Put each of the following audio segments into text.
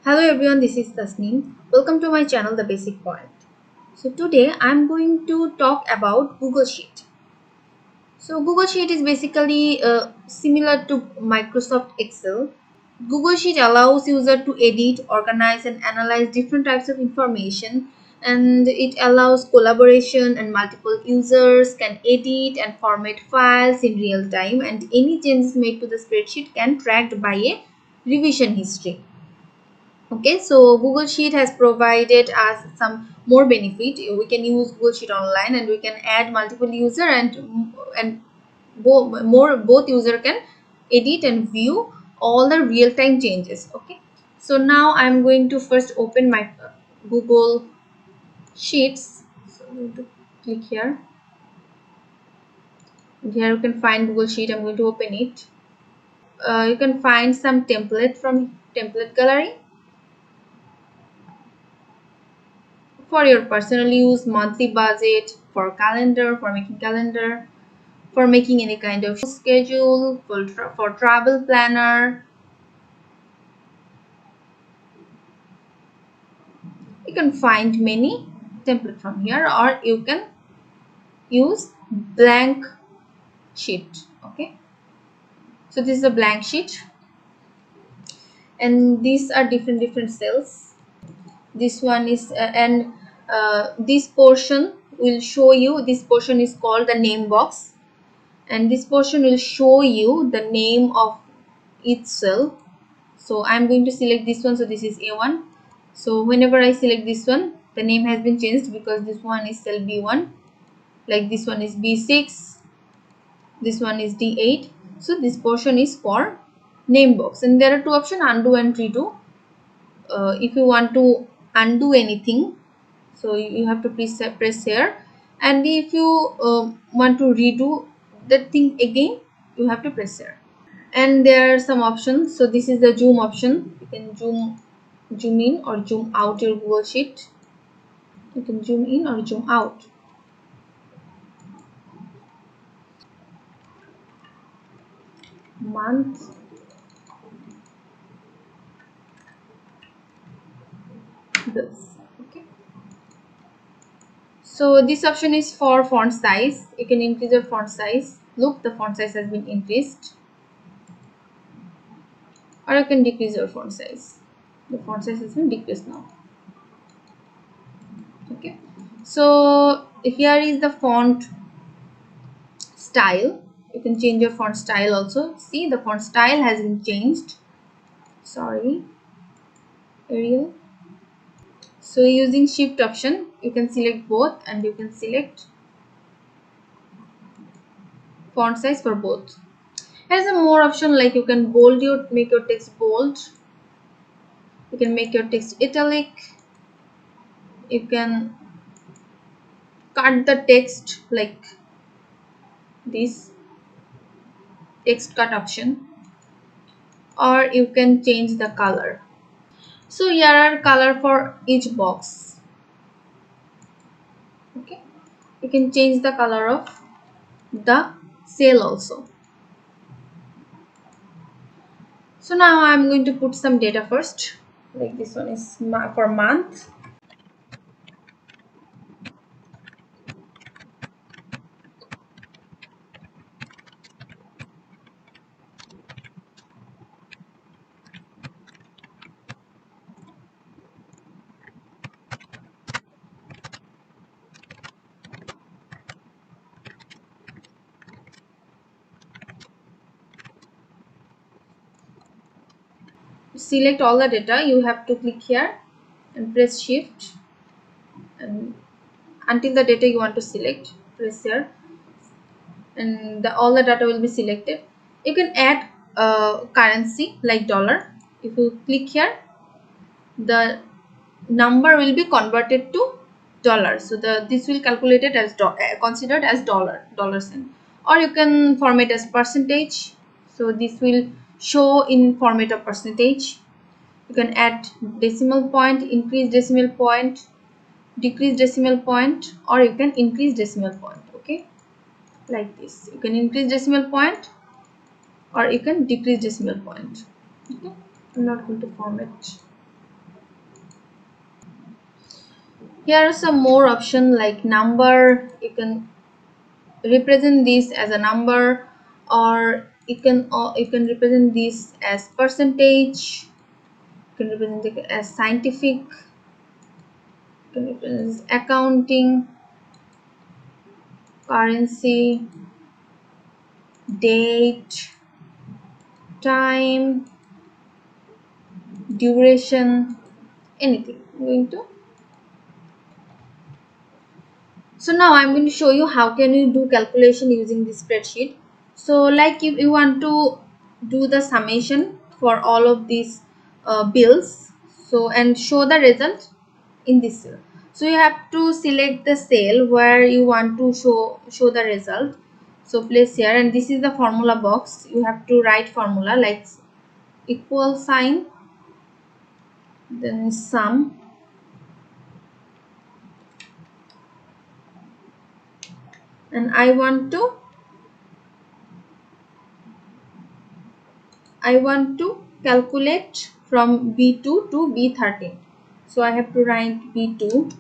Hello everyone, this is Tasneem. Welcome to my channel The Basic Point. So today I'm going to talk about Google Sheet. So Google Sheet is basically similar to Microsoft Excel. Google Sheet allows user to edit, organize and analyze different types of information, and it allows collaboration, and multiple users can edit and format files in real time, and any changes made to the spreadsheet can tracked by a revision history. Okay, so Google Sheet has provided us some more benefit. We can use Google Sheet online, and we can add multiple user, and both user can edit and view all the real-time changes. Okay, so now I'm going to first open my Google Sheets. So I'm going to click here. And here you can find Google Sheet. I'm going to open it. You can find some template from template gallery for your personal use, monthly budget, for calendar, for making any kind of schedule, for travel planner. You can find many template from here, or you can use blank sheet. Okay, so this is a blank sheet, and these are different cells. This one is this portion will show you, this portion is called the name box, and this portion will show you the name of each cell. So I'm going to select this one. So this is A1. So whenever I select this one, the name has been changed because this one is cell B1, like this one is B6, this one is D8. So this portion is for name box, and there are two options, undo and redo. If you want to undo anything, so you have to press here, and if you want to redo the thing again, you have to press here. And there are some options. So this is the zoom option. You can zoom in or zoom out your Google Sheet. You can zoom in or zoom out. Month, this. Okay, so this option is for font size. You can increase your font size. Look, the font size has been increased. Or you can decrease your font size. The font size has been decreased now. Okay, so here is the font style. You can change your font style also. See, the font style has been changed. Sorry, Arial. So using shift option, you can select both, and you can select font size for both. There's a more option, like you can make your text bold. You can make your text italic. You can cut the text like this, text cut option, or you can change the color. So here are color for each box. Okay, you can change the color of the cell also. So now I'm going to put some data first, like this one is for month. Select all the data. You have to click here and press shift, and until the data you want to select, press here, and all the data will be selected. You can add currency like dollar. If you click here, the number will be converted to dollar. So this will calculated as considered as dollar cent. Or you can format as percentage. So this will show in format of percentage. You can add decimal point, increase decimal point, decrease decimal point, or you can increase decimal point. Okay, like this. You can increase decimal point, or you can decrease decimal point. Okay, I'm not going to format. Here are some more options like number. You can represent this as a number, or you can represent this as percentage. You can represent it as scientific. You can represent as accounting, currency, date, time, duration, anything. I'm going to. So now I'm going to show you how can you do calculation using this spreadsheet. So like if you want to do the summation for all of these bills, so and show the result in this cell. So you have to select the cell where you want to show the result. So place here, and this is the formula box. You have to write formula like equal sign, then sum, and I want to calculate from B2 to B13. So I have to write B2,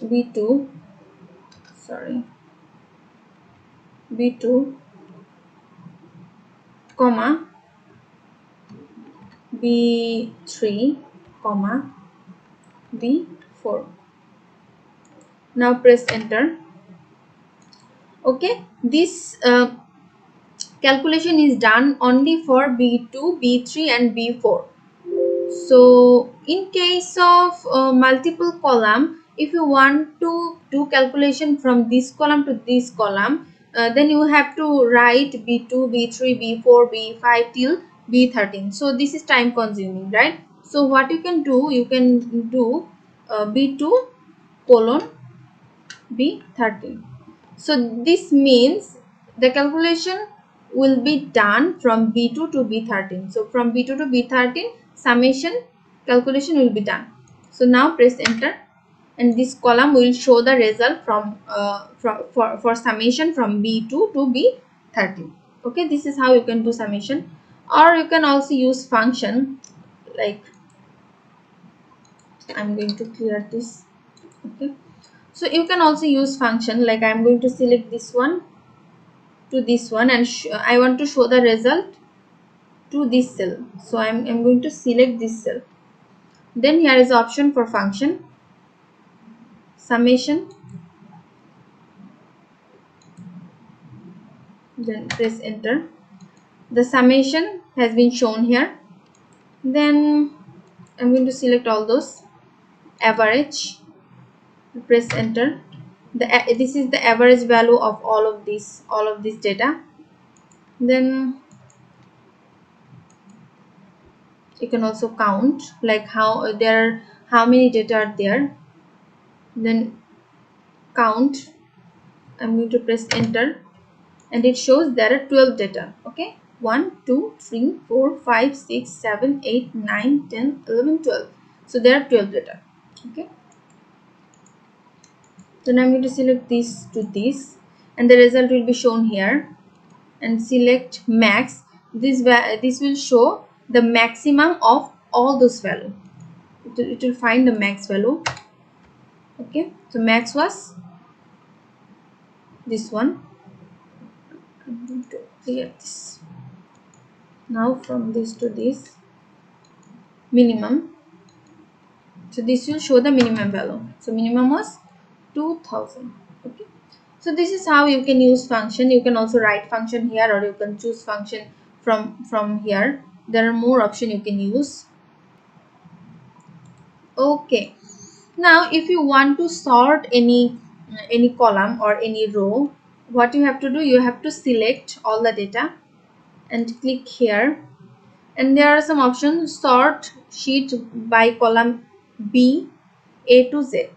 B2, sorry, B2, comma, B3, comma, B4. Now press enter. Okay, this calculation is done only for B2, B3 and B4. So in case of multiple column, if you want to do calculation from this column to this column, then you have to write B2, B3, B4, B5 till B13. So this is time consuming, right? So what you can do B2 colon B13. So this means the calculation will be done from B2 to B13. So from B2 to B13 summation calculation will be done. So now press enter, and this column will show the result for summation from B2 to B13. Okay, this is how you can do summation. Or you can also use function like, I'm going to clear this. Okay, so you can also use function like I'm going to select this one to this one, and I want to show the result to this cell. So I'm going to select this cell. Then here is option for function summation, then press enter. The summation has been shown here. Then I'm going to select all those, average, press enter. This is the average value of all of this data. Then you can also count like how many data are there. Then count, I'm going to press enter, and it shows there are 12 data. Okay, 1 2 3 4 5 6 7 8 9 10 11 12. So there are 12 data. Okay, then I'm going to select this to this, and the result will be shown here. And select max. This will show the maximum of all those value. It will find the max value. Okay, so max was this one. I'm going to clear this. Now from this to this, minimum. So this will show the minimum value. So minimum was 2000. Okay, so this is how you can use function. You can also write function here, or you can choose function from here. There are more options you can use. Okay, now if you want to sort any column or any row, what you have to do, you have to select all the data and click here, and there are some options: sort sheet by column B, A to Z.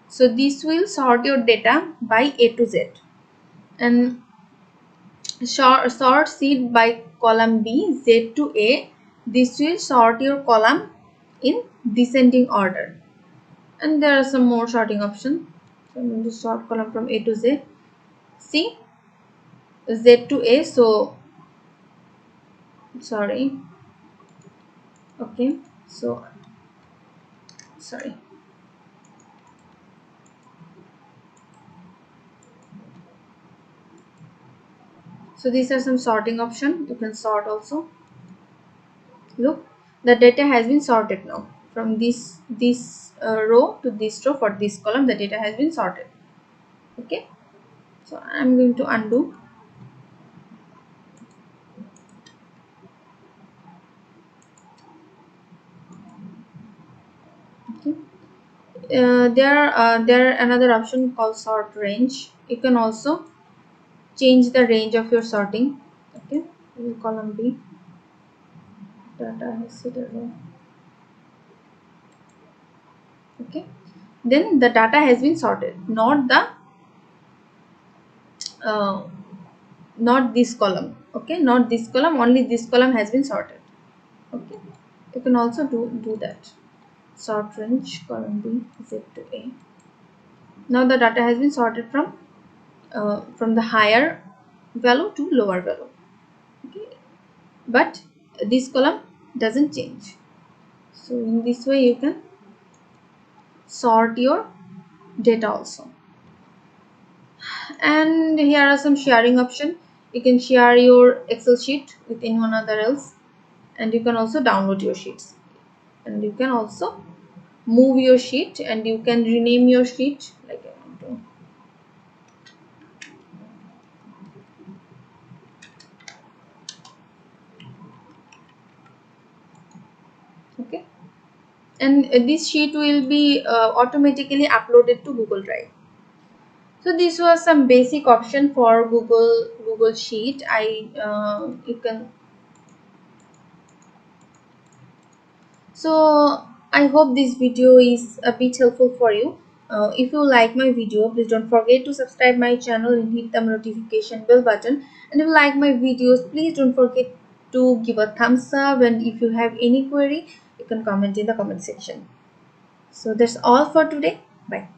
So this will sort your data by A to Z, and sort sheet by column B, Z to A. This will sort your column in descending order. And there are some more sorting options. So I'm going to sort column from A to Z. See, Z to A. So sorry. Okay, so sorry. So these are some sorting option. You can sort also. Look, the data has been sorted now from this row to this row. For this column the data has been sorted. Okay, so I'm going to undo. Okay, there another option called sort range. You can also change the range of your sorting. Okay, in column B, data has set a row. Okay, then the data has been sorted, uh, not this column. Okay, not this column, only this column has been sorted. Okay, you can also do that. Sort range column B Z to A. Now the data has been sorted from the higher value to lower value. Okay, but this column doesn't change. So in this way you can sort your data also. And here are some sharing option. You can share your Excel sheet with anyone other else, and you can also download your sheets, and you can also move your sheet, and you can rename your sheet like I want to. Okay, and this sheet will be automatically uploaded to Google Drive. So this was some basic option for Google Sheet. You can. So I hope this video is a bit helpful for you. If you like my video, please don't forget to subscribe my channel and hit the notification bell button. And if you like my videos, please don't forget to give a thumbs up. And if you have any query, you can comment in the comment section. So that's all for today. Bye.